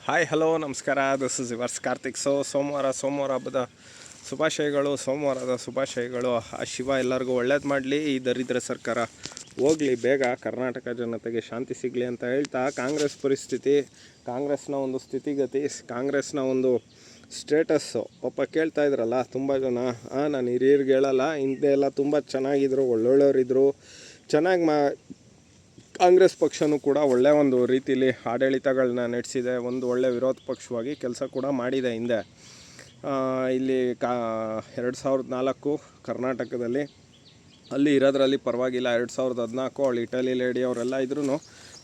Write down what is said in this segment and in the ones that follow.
Hi hello ನಮಸ್ಕಾರ. This is yours Karthik. ಸೋಮವಾರ ಹಬ್ಬದ ಶುಭಾಶಯಗಳು, ಸೋಮವಾರದ ಶುಭಾಶಯಗಳು. ಆ ಶಿವ ಎಲ್ಲರಿಗೂ ಒಳ್ಳೇದು ಮಾಡಲಿ, ಈ ದರಿದ್ರ ಸರ್ಕಾರ ಹೋಗಲಿ, ಬೇಗ ಕರ್ನಾಟಕ ಜನತೆಗೆ ಶಾಂತಿ ಸಿಗಲಿ ಅಂತ ಹೇಳ್ತಾ, ಕಾಂಗ್ರೆಸ್ ಪರಿಸ್ಥಿತಿ, ಕಾಂಗ್ರೆಸ್ನ ಒಂದು ಸ್ಥಿತಿಗತಿ, ಕಾಂಗ್ರೆಸ್ನ ಒಂದು ಸ್ಟೇಟಸ್ಸು ಪಾಪ ಕೇಳ್ತಾ ಇದ್ರಲ್ಲ ತುಂಬ ಜನ. ನಾನು ಹಿರಿಯರಿಗೆ ಹೇಳಲ್ಲ, ಹಿಂದೆ ಎಲ್ಲ ತುಂಬ ಚೆನ್ನಾಗಿದ್ರು, ಒಳ್ಳೊಳ್ಳೆಯವರಿದ್ದರು, ಚೆನ್ನಾಗಿ ಕಾಂಗ್ರೆಸ್ ಪಕ್ಷನೂ ಕೂಡ ಒಳ್ಳೆಯ ಒಂದು ರೀತಿಯಲ್ಲಿ ಆಡಳಿತಗಳನ್ನ ನಡೆಸಿದೆ, ಒಂದು ಒಳ್ಳೆಯ ವಿರೋಧ ಪಕ್ಷವಾಗಿ ಕೆಲಸ ಕೂಡ ಮಾಡಿದೆ ಹಿಂದೆ. ಇಲ್ಲಿ 2004 ಕರ್ನಾಟಕದಲ್ಲಿ ಅಲ್ಲಿ ಇರೋದ್ರಲ್ಲಿ ಪರವಾಗಿಲ್ಲ. 2014 ಅವಳು ಇಟಲಿ ಲೇಡಿ ಅವರೆಲ್ಲ ಇದ್ರೂ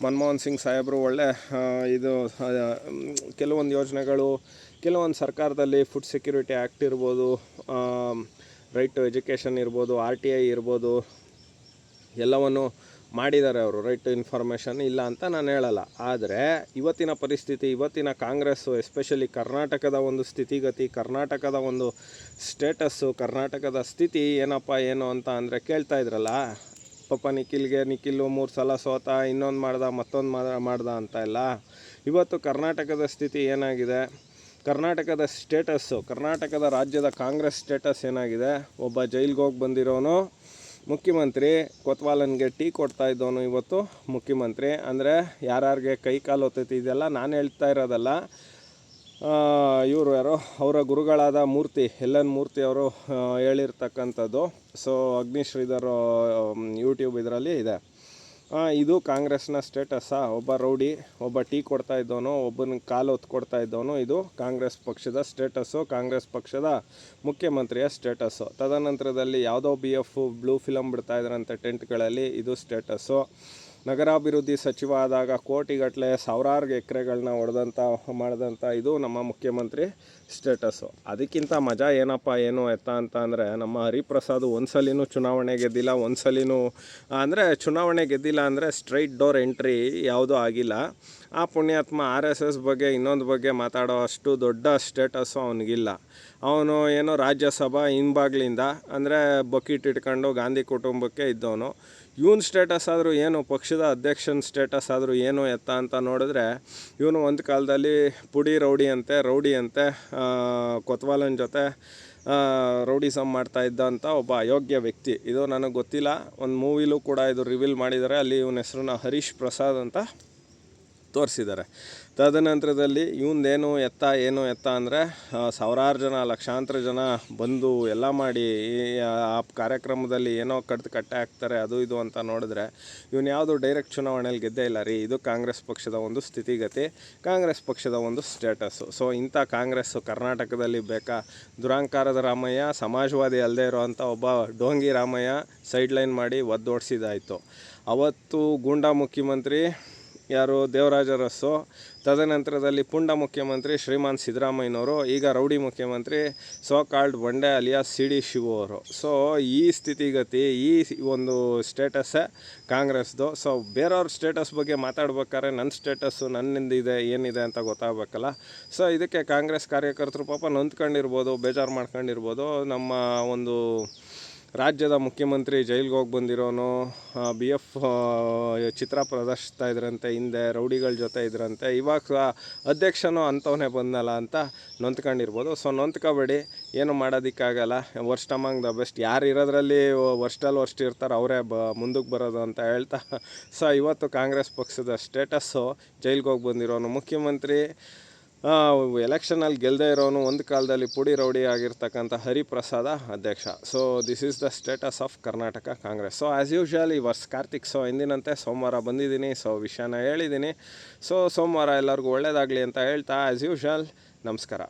ಮನಮೋಹನ್ ಸಿಂಗ್ ಸಾಹೇಬರು ಒಳ್ಳೆ ಇದು ಕೆಲವೊಂದು ಯೋಜನೆಗಳು, ಕೆಲವೊಂದು ಸರ್ಕಾರದಲ್ಲಿ ಫುಡ್ ಸೆಕ್ಯೂರಿಟಿ ಆ್ಯಕ್ಟ್ ಇರ್ಬೋದು, ರೈಟ್ ಟು ಎಜುಕೇಷನ್ ಇರ್ಬೋದು, RTI ಇರ್ಬೋದು, ಎಲ್ಲವನ್ನು ಮಾಡಿದ್ದಾರೆ ಅವರು. ರೈಟ್ ಟು ಇನ್ಫಾರ್ಮೇಷನ್ ಇಲ್ಲ ಅಂತ ನಾನು ಹೇಳಲ್ಲ. ಆದರೆ ಇವತ್ತಿನ ಪರಿಸ್ಥಿತಿ, ಇವತ್ತಿನ ಕಾಂಗ್ರೆಸ್ಸು, ಎಸ್ಪೆಷಲಿ ಕರ್ನಾಟಕದ ಒಂದು ಸ್ಥಿತಿಗತಿ, ಕರ್ನಾಟಕದ ಒಂದು ಸ್ಟೇಟಸ್ಸು, ಕರ್ನಾಟಕದ ಸ್ಥಿತಿ ಏನಪ್ಪ ಏನು ಅಂತ ಅಂದರೆ, ಕೇಳ್ತಾ ಇದ್ರಲ್ಲ ಪಾಪ ನಿಖಿಲು 3 ಸಲ ಸೋತ, ಇನ್ನೊಂದು ಮತ್ತೊಂದು ಮಾಡ್ದ ಅಂತ ಎಲ್ಲ. ಇವತ್ತು ಕರ್ನಾಟಕದ ಸ್ಥಿತಿ ಏನಾಗಿದೆ, ಕರ್ನಾಟಕದ ಸ್ಟೇಟಸ್ಸು, ಕರ್ನಾಟಕದ ರಾಜ್ಯದ ಕಾಂಗ್ರೆಸ್ ಸ್ಟೇಟಸ್ ಏನಾಗಿದೆ, ಒಬ್ಬ ಜೈಲಿಗೆ ಹೋಗಿ ಬಂದಿರೋನು ಮುಖ್ಯಮಂತ್ರಿ, ಕೊತ್ವಾಲನ್ಗೆ ಟೀ ಕೊಡ್ತಾ ಇದ್ದವನು ಇವತ್ತು ಮುಖ್ಯಮಂತ್ರಿ. ಅಂದರೆ ಯಾರ್ಯಾರಿಗೆ ಕೈ ಕಾಲು ಒತ್ತೈತಿದೆಯಲ್ಲ, ನಾನು ಹೇಳ್ತಾ ಇರೋದಲ್ಲ, ಇವರು ಯಾರೋ ಅವರ ಗುರುಗಳಾದ ಮೂರ್ತಿ, LN ಮೂರ್ತಿ ಅವರು ಹೇಳಿರ್ತಕ್ಕಂಥದ್ದು. ಸೊ ಅಗ್ನಿಶ್ರೀಧರ್ ಯೂಟ್ಯೂಬ್ ಇದರಲ್ಲಿ ಇದೆ. ಇದು ಕಾಂಗ್ರೆಸ್ನ ಸ್ಟೇಟಸ್ಸಾ? ಒಬ್ಬ ರೌಡಿ, ಒಬ್ಬ ಟೀ ಕೊಡ್ತಾ ಇದ್ದವನು, ಒಬ್ಬನ ಕಾಲು ಹೊತ್ತು ಕೊಡ್ತಾ ಇದ್ದವನು, ಇದು ಕಾಂಗ್ರೆಸ್ ಪಕ್ಷದ ಸ್ಟೇಟಸ್ಸು, ಕಾಂಗ್ರೆಸ್ ಪಕ್ಷದ ಮುಖ್ಯಮಂತ್ರಿಯ ಸ್ಟೇಟಸ್ಸು. ತದನಂತರದಲ್ಲಿ ಯಾವುದೋ BF ಬ್ಲೂ ಫಿಲಮ್ ಬಿಡ್ತಾ ಇದ್ರಂತೆ ಟೆಂಟ್ಗಳಲ್ಲಿ, ಇದು ಸ್ಟೇಟಸ್ಸು. ನಗರಾಭಿವೃದ್ಧಿ ಸಚಿವ ಆದಾಗ ಕೋಟಿಗಟ್ಟಲೆ ಸಾವಿರಾರು ಎಕರೆಗಳನ್ನ ಮಾಡಿದಂಥ ಇದು ನಮ್ಮ ಮುಖ್ಯಮಂತ್ರಿ ಸ್ಟೇಟಸ್ಸು. ಅದಕ್ಕಿಂತ ಮಜಾ ಏನಪ್ಪ ಏನು ಎತ್ತ ಅಂತ ಅಂದರೆ, ನಮ್ಮ ಹರಿಪ್ರಸಾದ್ ಒಂದ್ಸಲಿನೂ ಚುನಾವಣೆ ಗೆದ್ದಿಲ್ಲ, ಅಂದರೆ ಚುನಾವಣೆ ಗೆದ್ದಿಲ್ಲ ಅಂದರೆ ಸ್ಟ್ರೈಟ್ ಡೋರ್ ಎಂಟ್ರಿ ಯಾವುದೂ ಆಗಿಲ್ಲ. ಆ ಪುಣ್ಯಾತ್ಮ RSS ಬಗ್ಗೆ ಇನ್ನೊಂದು ಬಗ್ಗೆ ಮಾತಾಡೋ ಅಷ್ಟು ದೊಡ್ಡ ಸ್ಟೇಟಸ್ಸು ಅವನಿಗಿಲ್ಲ. ಅವನು ಏನೋ ರಾಜ್ಯಸಭಾ ಹಿಂಬಾಗ್ಲಿಂದ ಅಂದರೆ ಬಕೀಟ್ ಇಟ್ಕೊಂಡು ಗಾಂಧಿ ಕುಟುಂಬಕ್ಕೆ ಇದ್ದವನು. ಇವನ್ ಸ್ಟೇಟಸ್ ಆದರೂ ಏನು, ಪಕ್ಷದ ಅಧ್ಯಕ್ಷನ ಸ್ಟೇಟಸ್ ಆದರೂ ಏನು ಎತ್ತ ಅಂತ ನೋಡಿದ್ರೆ, ಇವನು ಒಂದು ಕಾಲದಲ್ಲಿ ಪುಡಿ ರೌಡಿ ಅಂತೆ ಕೊತ್ವಾಲನ್ ಜೊತೆ ರೌಡಿಸಮ್ ಮಾಡ್ತಾ ಇದ್ದಂಥ ಒಬ್ಬ ಅಯೋಗ್ಯ ವ್ಯಕ್ತಿ. ಇದು ನನಗೆ ಗೊತ್ತಿಲ್ಲ, ಒಂದು ಮೂವಿಲೂ ಕೂಡ ಇದು ರಿವೀಲ್ ಮಾಡಿದ್ದಾರೆ. ಅಲ್ಲಿ ಇವನ ಹೆಸರನ್ನ ಹರೀಶ್ ಪ್ರಸಾದ್ ಅಂತ ತೋರಿಸಿದ್ದಾರೆ. ತದನಂತರದಲ್ಲಿ ಇವಂದೇನು ಎತ್ತ ಅಂದರೆ, ಸಾವಿರಾರು ಜನ, ಲಕ್ಷಾಂತರ ಜನ ಬಂದು ಎಲ್ಲ ಮಾಡಿ ಆ ಕಾರ್ಯಕ್ರಮದಲ್ಲಿ ಏನೋ ಕಟ್ಟೆ ಹಾಕ್ತಾರೆ, ಅದು ಇದು ಅಂತ ನೋಡಿದ್ರೆ, ಇವನು ಯಾವುದು ಡೈರೆಕ್ಟ್ ಚುನಾವಣೆಯಲ್ಲಿ ಗೆದ್ದೇ ಇಲ್ಲ ರೀ. ಇದು ಕಾಂಗ್ರೆಸ್ ಪಕ್ಷದ ಒಂದು ಸ್ಥಿತಿಗತಿ, ಕಾಂಗ್ರೆಸ್ ಪಕ್ಷದ ಒಂದು ಸ್ಟೇಟಸ್ಸು. ಸೊ ಇಂಥ ಕಾಂಗ್ರೆಸ್ಸು ಕರ್ನಾಟಕದಲ್ಲಿ ಬೇಕಾ? ದುರಾಂಕಾರದ ರಾಮಯ್ಯ, ಸಮಾಜವಾದಿ ಅಲ್ಲದೆ ಇರೋವಂಥ ಒಬ್ಬ ಡೋಂಗಿ ರಾಮಯ್ಯ ಸೈಡ್ಲೈನ್ ಮಾಡಿ ಒದ್ದೋಡಿಸಿದಾಯಿತು. ಅವತ್ತು ಗೂಂಡಾ ಮುಖ್ಯಮಂತ್ರಿ ಯಾರು, ದೇವರಾಜ ಅರಸು. ತದನಂತರದಲ್ಲಿ ಪುಂಡ ಮುಖ್ಯಮಂತ್ರಿ ಶ್ರೀಮಾನ್ ಸಿದ್ದರಾಮಯ್ಯನವರು. ಈಗ ರೌಡಿ ಮುಖ್ಯಮಂತ್ರಿ ಸೋ ಕಾಲ್ಡ್ ಬಂಡೆ ಅಲಿಯಾಸ್ CD ಶಿವು ಅವರು. ಸೊ ಈ ಸ್ಥಿತಿಗತಿ, ಈ ಒಂದು ಸ್ಟೇಟಸ್ಸೇ ಕಾಂಗ್ರೆಸ್ದು. ಸೊ ಬೇರೆಯವ್ರ ಸ್ಟೇಟಸ್ ಬಗ್ಗೆ ಮಾತಾಡ್ಬೇಕಾದ್ರೆ ನನ್ನ ಸ್ಟೇಟಸ್ಸು ನನ್ನಿಂದಿದೆ ಏನಿದೆ ಅಂತ ಗೊತ್ತಾಗಬೇಕಲ್ಲ. ಸೊ ಇದಕ್ಕೆ ಕಾಂಗ್ರೆಸ್ ಕಾರ್ಯಕರ್ತರು ಪಾಪ ನೊಂದ್ಕೊಂಡಿರ್ಬೋದು, ಬೇಜಾರು ಮಾಡ್ಕೊಂಡಿರ್ಬೋದು. ನಮ್ಮ ಒಂದು ರಾಜ್ಯದ ಮುಖ್ಯಮಂತ್ರಿ ಜೈಲಿಗೆ ಹೋಗಿ ಬಂದಿರೋನು, BF ಚಿತ್ರ ಪ್ರದರ್ಶಿಸ್ತಾ ಇದ್ರಂತೆ, ಹಿಂದೆ ರೌಡಿಗಳ ಜೊತೆ ಇದ್ರಂತೆ, ಇವಾಗ ಅಧ್ಯಕ್ಷನೂ ಅಂಥವನೇ ಬಂದಲ್ಲ ಅಂತ ನೊಂದ್ಕೊಂಡಿರ್ಬೋದು. ಸೊ ನೊಂದ್ಕೋಬೇಡಿ, ಏನು ಮಾಡೋದಕ್ಕಾಗಲ್ಲ. ವರ್ಸ್ಟ್ ಅಮಾಂಗ್ ದ ಬೆಸ್ಟ್, ಯಾರು ಇರೋದ್ರಲ್ಲಿ ವರ್ಸ್ಟ್ ಇರ್ತಾರೆ ಅವರೇ ಮುಂದಕ್ಕೆ ಬರೋದು ಅಂತ ಹೇಳ್ತಾ, ಸೊ ಇವತ್ತು ಕಾಂಗ್ರೆಸ್ ಪಕ್ಷದ ಸ್ಟೇಟಸ್ಸು ಜೈಲಿಗೆ ಹೋಗಿ ಬಂದಿರೋನು ಮುಖ್ಯಮಂತ್ರಿ, ಎಲೆಕ್ಷನಲ್ಲಿ ಗೆಲ್ಲದೆ ಇರೋನು, ಒಂದು ಕಾಲದಲ್ಲಿ ಪುಡಿ ರೌಡಿ ಆಗಿರ್ತಕ್ಕಂಥ ಹರಿಪ್ರಸಾದ ಅಧ್ಯಕ್ಷ. So this is the status of Karnataka Congress. So as usual ಈ ವರ್ಷ ಕಾರ್ತಿಕ್. ಸೊ ಎಂದಿನಂತೆ ಸೋಮವಾರ ಬಂದಿದ್ದೀನಿ, ಸೊ ವಿಷಯನ ಹೇಳಿದ್ದೀನಿ. ಸೊ ಸೋಮವಾರ ಎಲ್ಲರಿಗೂ ಒಳ್ಳೆಯದಾಗಲಿ ಅಂತ ಹೇಳ್ತಾ, ಆ್ಯಸ್ ಯೂಶ್ವಲ್ ನಮಸ್ಕಾರ.